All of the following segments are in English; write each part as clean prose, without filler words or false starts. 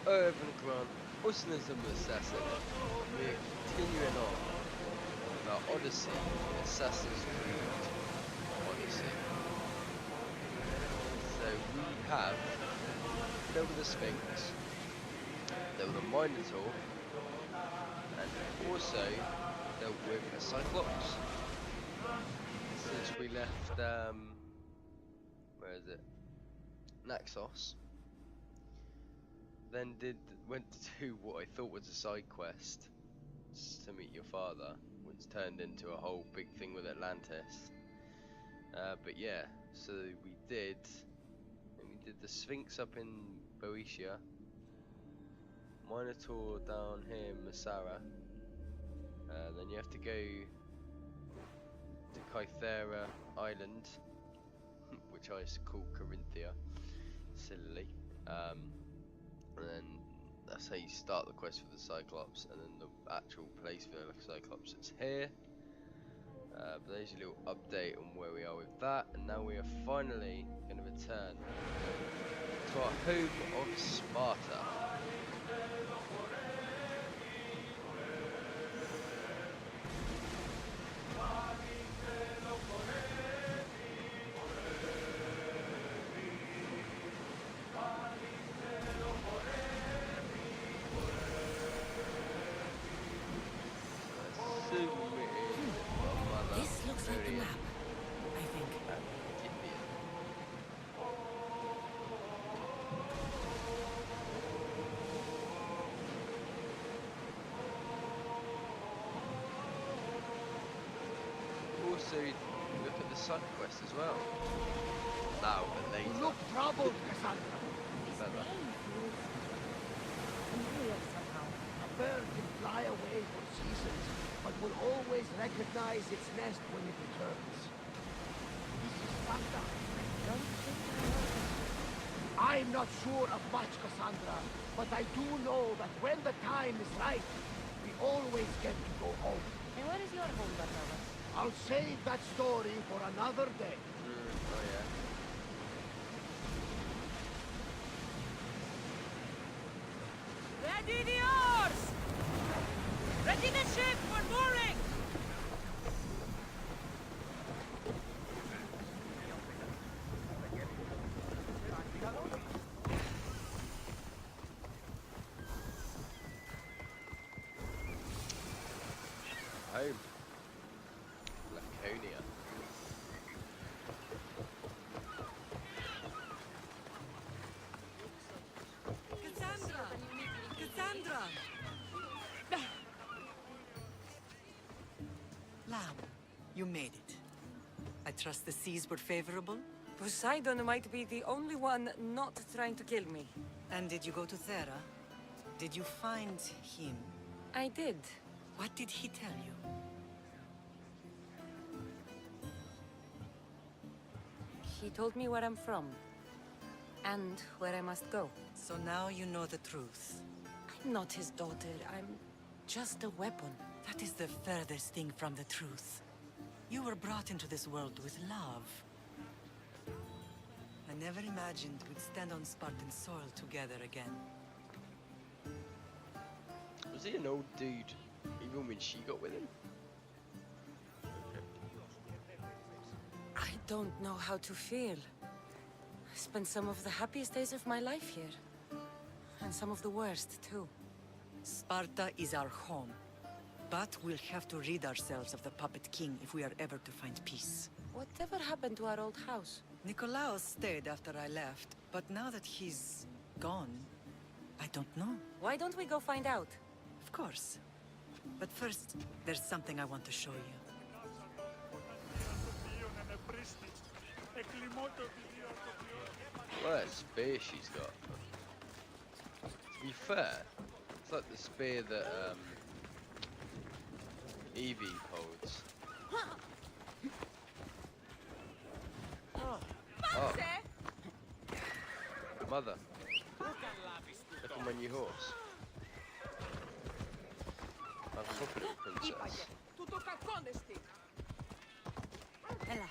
Urban Grant, Assassins Assassin. We're continuing on with our Odyssey, Assassin's Creed Odyssey. So we have dealt with the Sphinx, dealt with the Minotaur, and also dealt with a Cyclops. Since we left, where is it? Naxos. Then went to do what I thought was a side quest to meet your father, which turned into a whole big thing with Atlantis. But yeah, so we did the Sphinx up in Boeotia, Minotaur down here in Masara. Then you have to go to Kythera Island, which I call Corinthia, silly. And then that's how you start the quest for the Cyclops, and then the actual place for the Cyclops is here. But there's a little update on where we are with that, and now we are finally going to return to our home of Sparta. This looks like the map, I think. Also, look at the side quest as well. Now, but later. You look troubled, Kassandra. Better. A bird can fly away for seasons, but will always recognize its nest when it returns. This is Sparta. I'm not sure of much, Kassandra, but I do know that when the time is right, we always get to go home. And where is your home, Barnabas? I'll save that story for another day. Oh yeah. Ready the oars! Ready the ship for mooring! Home. Laconia. Kassandra! Kassandra! Lamb, you made it. I trust the seas were favorable? Poseidon might be the only one not trying to kill me. And did you go to Thera? Did you find him? I did. What did he tell you? He told me where I'm from. And where I must go. So now you know the truth. I'm not his daughter. I'm just a weapon. That is the furthest thing from the truth. You were brought into this world with love. I never imagined we'd stand on Spartan soil together again. Was he an old dude even when she got with him? I don't know how to feel. I spent some of the happiest days of my life here. And some of the worst, too. Sparta is our home. But we'll have to rid ourselves of the Puppet King if we are ever to find peace. Whatever happened to our old house? Nikolaos stayed after I left, but now that he's gone, I don't know. Why don't we go find out? Of course. But first, there's something I want to show you. What a spear she's got. To be fair, it's like the spear that Evie holds. Oh. Mother. Look at my new horse. I'm a little princess. Ella.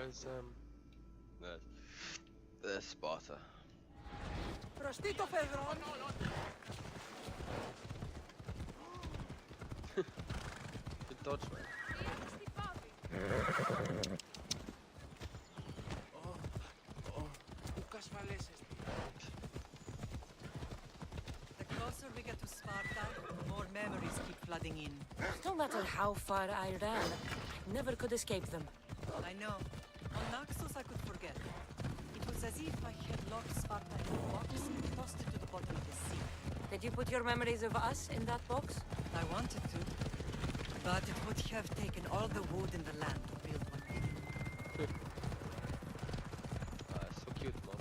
Where's there's Sparta. Prostito, Pedron! Good dodge, man. The closer we get to Sparta, the more memories keep flooding in. No matter how far I ran, I never could escape them. I know. On Naxos I could forget. It was as if I had locked Sparta in a box and tossed it to the bottom of the sea. Did you put your memories of us in that box? I wanted to, but it would have taken all the wood in the land to build one. So cute, mom.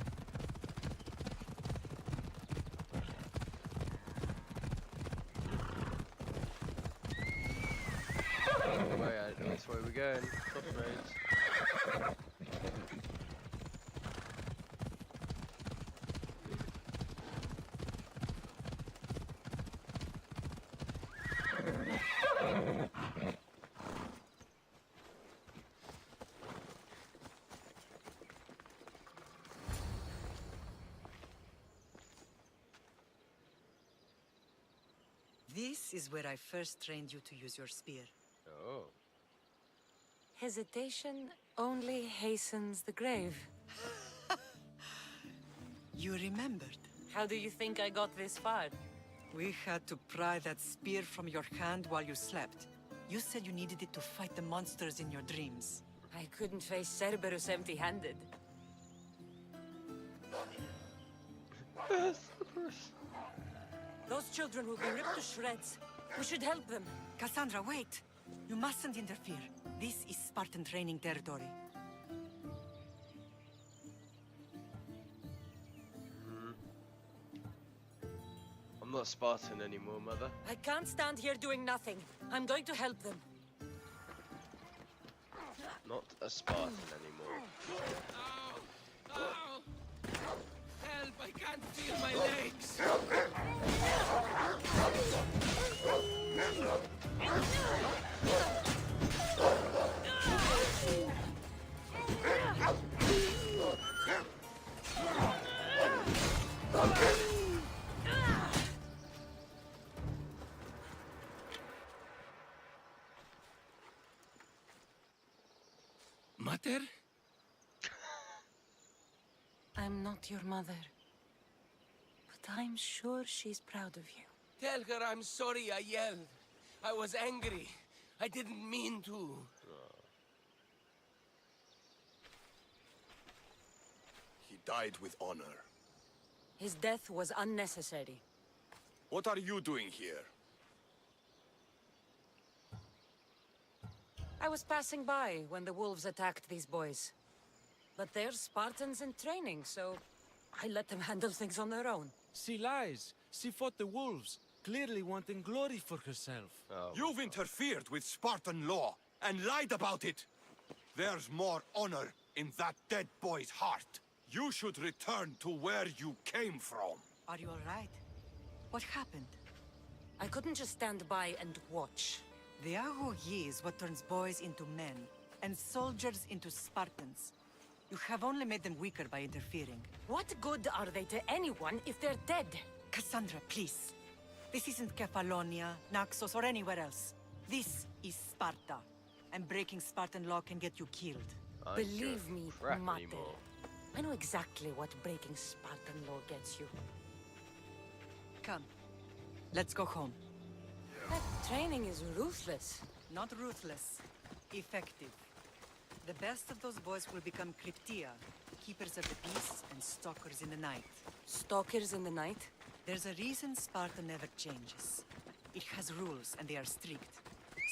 That's where we're going. Crossroads. This is where I first trained you to use your spear. Oh. Hesitation only hastens the grave. You remembered. How do you think I got this far? We had to pry that spear from your hand while you slept. You said you needed it to fight the monsters in your dreams. I couldn't face Cerberus empty-handed. Those children will be ripped to shreds. We should help them. Kassandra, wait! You mustn't interfere. This is Spartan training territory. I'm not Spartan anymore, Mother. I can't stand here doing nothing. I'm going to help them. Not a Spartan anymore. Ow! Ow! Help! I can't feel my legs! Mater? I'm not your mother. But I'm sure she's proud of you. Tell her I'm sorry I yelled. I was angry. I didn't mean to. He died with honor. His death was unnecessary. What are you doing here? I was passing by when the wolves attacked these boys. But they're Spartans in training, so I let them handle things on their own. She lies. She fought the wolves, clearly wanting glory for herself. Oh. You've interfered with Spartan law and lied about it. There's more honor in that dead boy's heart. You should return to where you came from. Are you all right? What happened? I couldn't just stand by and watch. The Agogi is what turns boys into men, and soldiers into Spartans. You have only made them weaker by interfering. What good are they to anyone if they're dead? Kassandra, please. This isn't Kefalonia, Naxos, or anywhere else. This is Sparta. And breaking Spartan law can get you killed. I Believe don't me, crap Mater. anymore. I know exactly what breaking Spartan law gets you. Come. Let's go home. That training is ruthless. Not ruthless. Effective. The best of those boys will become Cryptia, keepers of the peace and stalkers in the night. Stalkers in the night? There's a reason Sparta never changes. It has rules, and they are strict.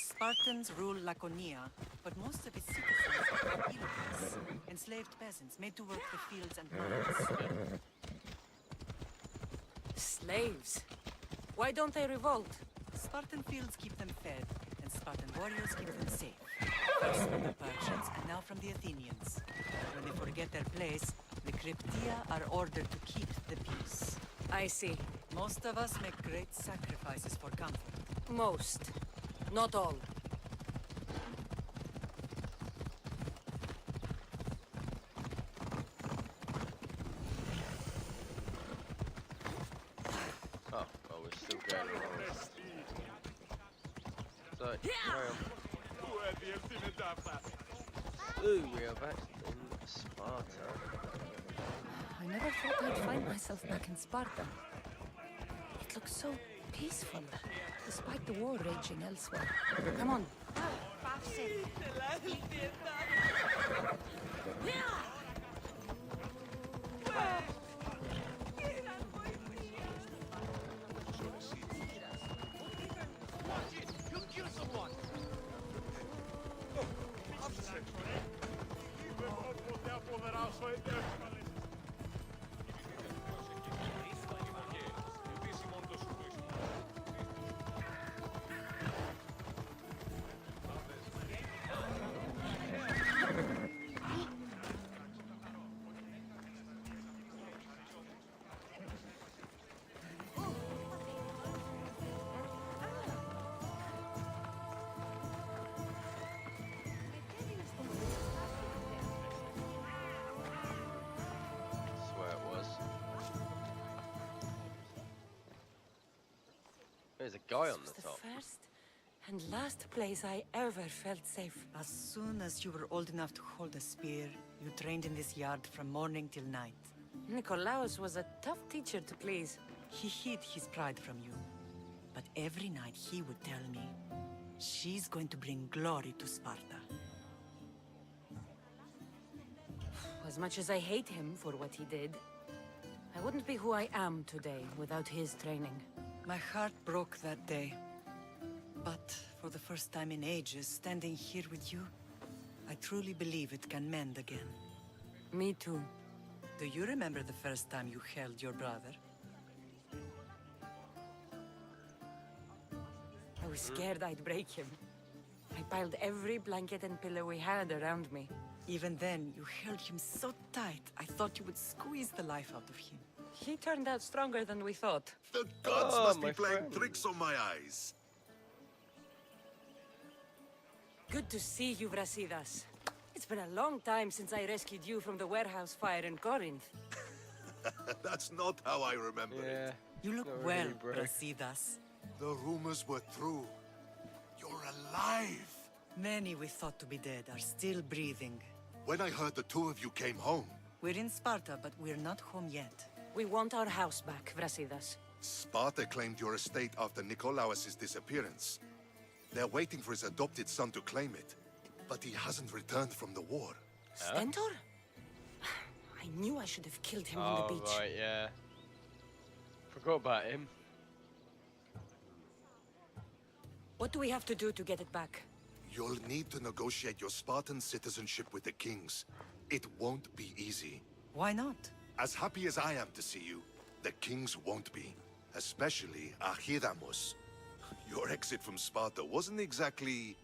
Spartans rule Laconia, but most of its citizens are illegals, enslaved peasants made to work the fields and mines. Slaves? Why don't they revolt? Spartan fields keep them fed, and Spartan warriors keep them safe. First from the Persians, and now from the Athenians. When they forget their place, the Cryptia are ordered to keep the peace. I see. Most of us make great sacrifices for comfort. Most. Not all. Right, carry on. Ooh, we are back in Sparta. I never thought I'd find myself back in Sparta. It looks so peaceful, despite the war raging elsewhere. Come on. That's where it was. There's a guy on This the was top. the first and last place I ever felt safe. As soon as you were old enough to hold a spear, you trained in this yard from morning till night. Nikolaos was a tough teacher to please. He hid his pride from you. But every night he would tell me, she's going to bring glory to Sparta. As much as I hate him for what he did, I wouldn't be who I am today without his training. My heart broke that day. But for the first time in ages, standing here with you, I truly believe it can mend again. Me too. Do you remember the first time you held your brother? I was scared I'd break him. I piled every blanket and pillow we had around me. Even then, you held him so tight, I thought you would squeeze the life out of him. He turned out stronger than we thought. The gods Oh, must be my playing friend. tricks on my eyes. Good to see you, Brasidas. It's been a long time since I rescued you from the warehouse fire in Corinth. That's not how I remember Yeah. it. You look Not well, really, bro. Brasidas. The rumors were true. You're alive. Many we thought to be dead are still breathing. When I heard the two of you came home, We're in Sparta, but we're not home yet. We want our house back, Brasidas. Sparta claimed your estate after Nikolaos' disappearance. They're waiting for his adopted son to claim it. But he hasn't returned from the war. Stentor? I knew I should have killed him on Oh, the beach. right, yeah. Forgot about him. What do we have to do to get it back? You'll need to negotiate your Spartan citizenship with the kings. It won't be easy. Why not? As happy as I am to see you, the kings won't be. Especially Archidamos. Your exit from Sparta wasn't exactly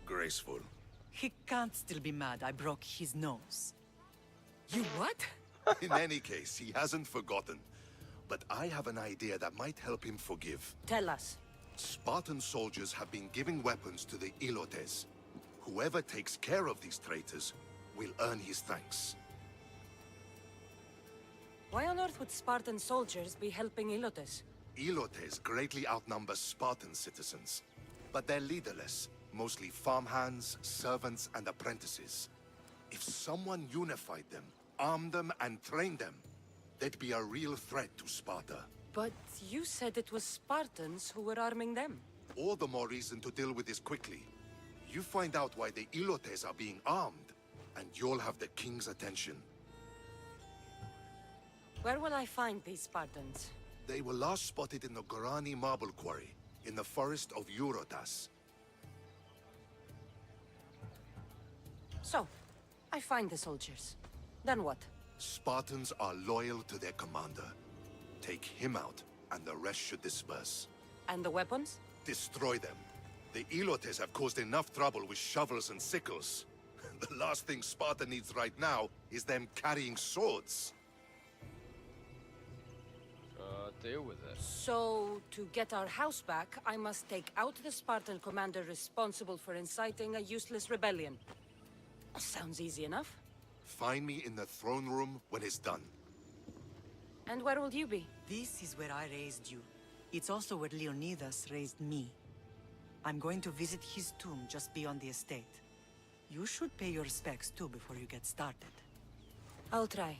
graceful. He can't still be mad I broke his nose. You what? In any case, he hasn't forgotten. But I have an idea that might help him forgive. Tell us. Spartan soldiers have been giving weapons to the Ilotes. Whoever takes care of these traitors will earn his thanks. Why on earth would Spartan soldiers be helping Ilotes? Ilotes greatly outnumber Spartan citizens, but they're leaderless, mostly farmhands, servants, and apprentices. If someone unified them, armed them, and trained them, they'd be a real threat to Sparta. But you said it was Spartans who were arming them. All the more reason to deal with this quickly. You find out why the Ilotes are being armed, and you'll have the king's attention. Where will I find these Spartans? They were last spotted in the Gorani marble quarry, in the forest of Eurotas. So, I find the soldiers. Then what? Spartans are loyal to their commander. Take him out, and the rest should disperse. And the weapons? Destroy them. The Ilotes have caused enough trouble with shovels and sickles. The last thing Sparta needs right now is them carrying swords. Deal with it. So, to get our house back, I must take out the Spartan commander responsible for inciting a useless rebellion. Sounds easy enough. Find me in the throne room when it's done. And where will you be? This is where I raised you. It's also where Leonidas raised me. I'm going to visit his tomb just beyond the estate. You should pay your respects too before you get started. I'll try.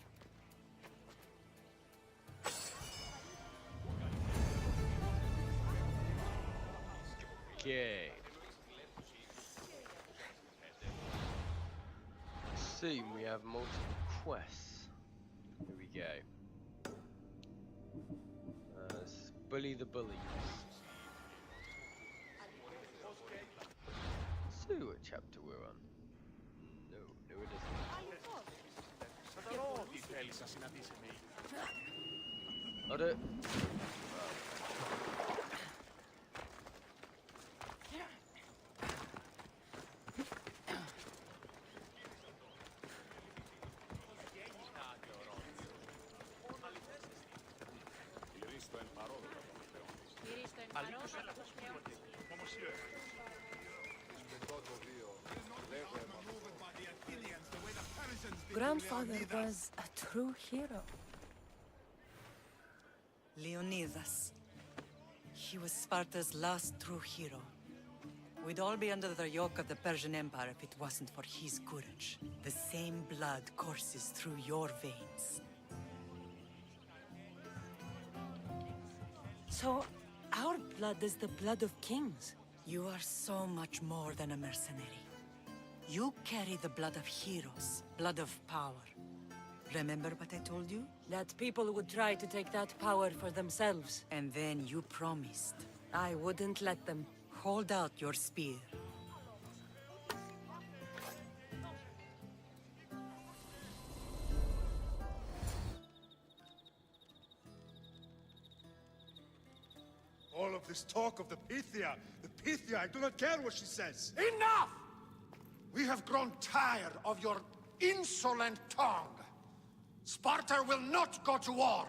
Okay. Soon we have multiple quests. Here we go. Bully the bullies. So what chapter we're on? No, it isn't. I don't. Grandfather was a true hero. Leonidas. He was Sparta's last true hero. We'd all be under the yoke of the Persian Empire if it wasn't for his courage. The same blood courses through your veins. So, our blood is the blood of kings. You are so much more than a mercenary. You carry the blood of heroes, blood of power. Remember what I told you? That people would try to take that power for themselves. And then you promised. I wouldn't let them. Hold out your spear. All of this talk of the Pythia, I do not care what she says. Enough! We have grown tired of your insolent tongue. Sparta will not go to war.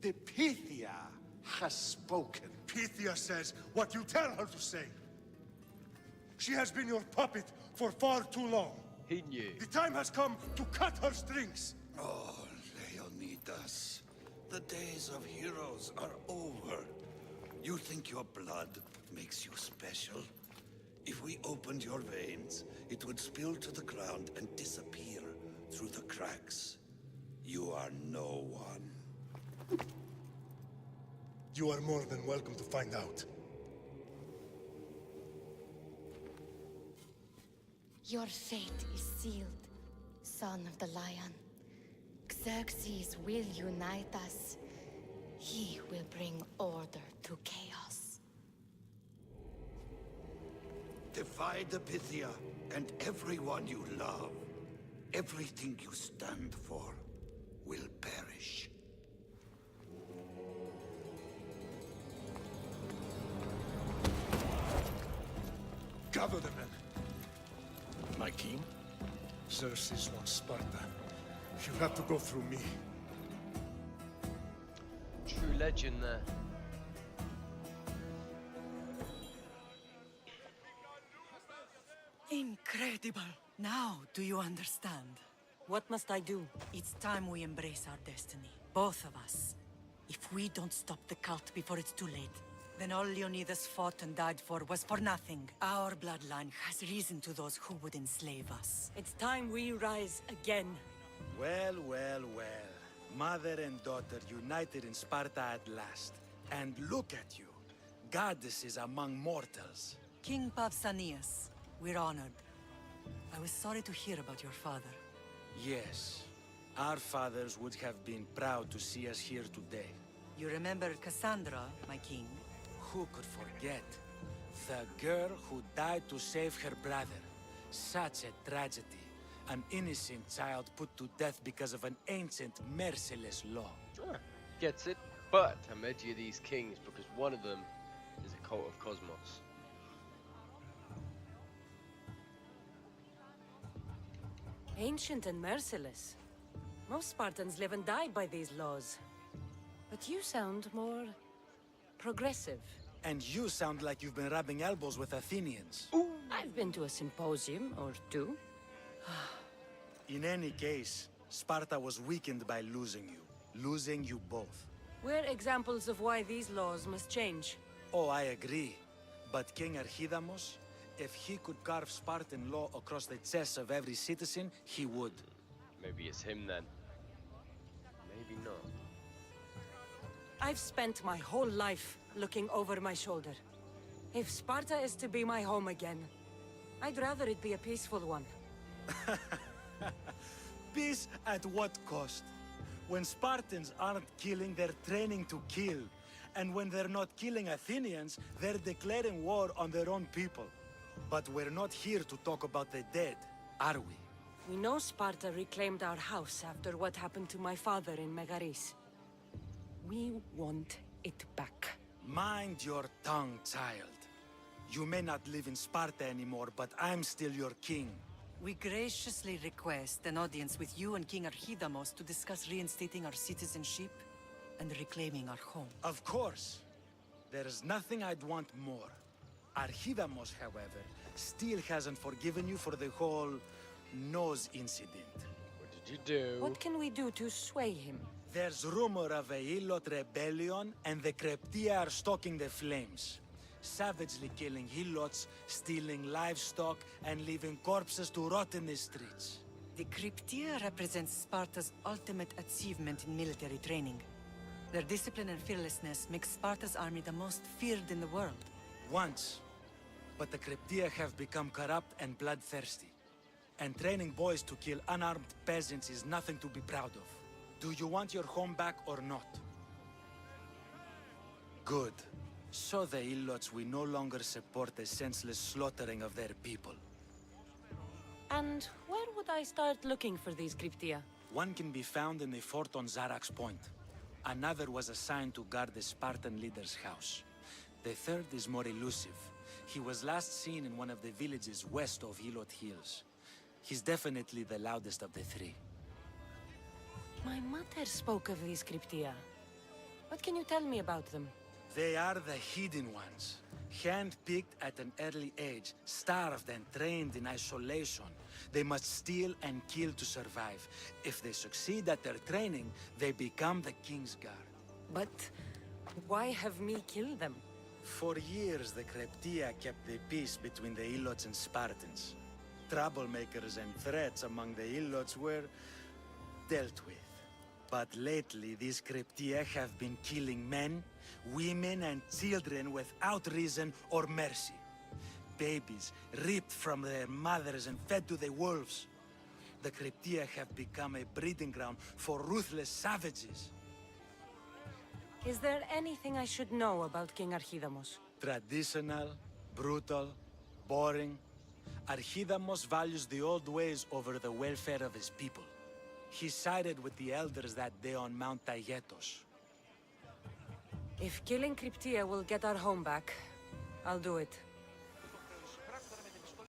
The Pythia has spoken. Pythia says what you tell her to say. She has been your puppet for far too long. He knew. The time has come to cut her strings. Oh, Leonidas, the days of heroes are over. You think your blood makes you special? If we opened your veins, it would spill to the ground and disappear through the cracks. You are no one. You are more than welcome to find out. Your fate is sealed, son of the lion. Xerxes will unite us. He will bring order to chaos. Divide the Pythia and everyone you love. Everything you stand for will perish. Gather the men. My king? Xerxes wants Sparta. You have to go through me. True legend there. Incredible! Now, do you understand? What must I do? It's time we embrace our destiny. Both of us. If we don't stop the cult before it's too late, then all Leonidas fought and died for was for nothing. Our bloodline has risen to those who would enslave us. It's time we rise again. Well, well, well. Mother and daughter united in Sparta at last. And look at you. Goddesses among mortals. King Pausanias, we're honored. I was sorry to hear about your father. Yes. Our fathers would have been proud to see us here today. You remember Kassandra, my king? Who could forget? The girl who died to save her brother. Such a tragedy. An innocent child put to death because of an ancient, merciless law. Gets it, but how many of these kings because one of them is a cult of Cosmos. Ancient and merciless. Most Spartans live and die by these laws. But you sound more progressive. And you sound like you've been rubbing elbows with Athenians. I've been to a symposium or two. In any case, Sparta was weakened by losing you. Losing you both. We're examples of why these laws must change. Oh, I agree. But King Archidamos, if he could carve Spartan law across the chests of every citizen, he would. Maybe it's him then. Maybe not. I've spent my whole life looking over my shoulder. If Sparta is to be my home again, I'd rather it be a peaceful one. Peace at what cost? When Spartans aren't killing, they're training to kill. And when they're not killing Athenians, they're declaring war on their own people. But we're not here to talk about the dead, are we? We know Sparta reclaimed our house after what happened to my father in Megaris. We want it back. Mind your tongue, child. You may not live in Sparta anymore, but I'm still your king. We graciously request an audience with you and King Archidamos to discuss reinstating our citizenship and reclaiming our home. Of course. There's nothing I'd want more. Archidamos, however, still hasn't forgiven you for the whole nose incident. What did you do? What can we do to sway him? There's rumor of a Hilot rebellion, and the Kreptia are stoking the flames. Savagely killing Hilots, stealing livestock, and leaving corpses to rot in the streets. The Cryptia represents Sparta's ultimate achievement in military training. Their discipline and fearlessness make Sparta's army the most feared in the world. Once. But the Kreptia have become corrupt and bloodthirsty. And training boys to kill unarmed peasants is nothing to be proud of. Do you want your home back or not? Good. So the Ilots will no longer support the senseless slaughtering of their people. And where would I start looking for these Cryptia? One can be found in the fort on Zarak's Point. Another was assigned to guard the Spartan leader's house. The third is more elusive. He was last seen in one of the villages west of Hilot Hills. He's definitely the loudest of the three. My mother spoke of these Cryptia. What can you tell me about them? They are the hidden ones. Hand-picked at an early age, starved and trained in isolation. They must steal and kill to survive. If they succeed at their training, they become the King's Guard. But why have me kill them? For years, the Kreptia kept the peace between the Ilots and Spartans. Troublemakers and threats among the Ilots were dealt with. But lately, these Kreptia have been killing men, women, and children without reason or mercy. Babies ripped from their mothers and fed to the wolves. The Kreptia have become a breeding ground for ruthless savages. Is there anything I should know about King Archidamos? Traditional, brutal, boring. Archidamos values the old ways over the welfare of his people. He sided with the elders that day on Mount Taygetos. If killing Cryptia will get our home back, I'll do it.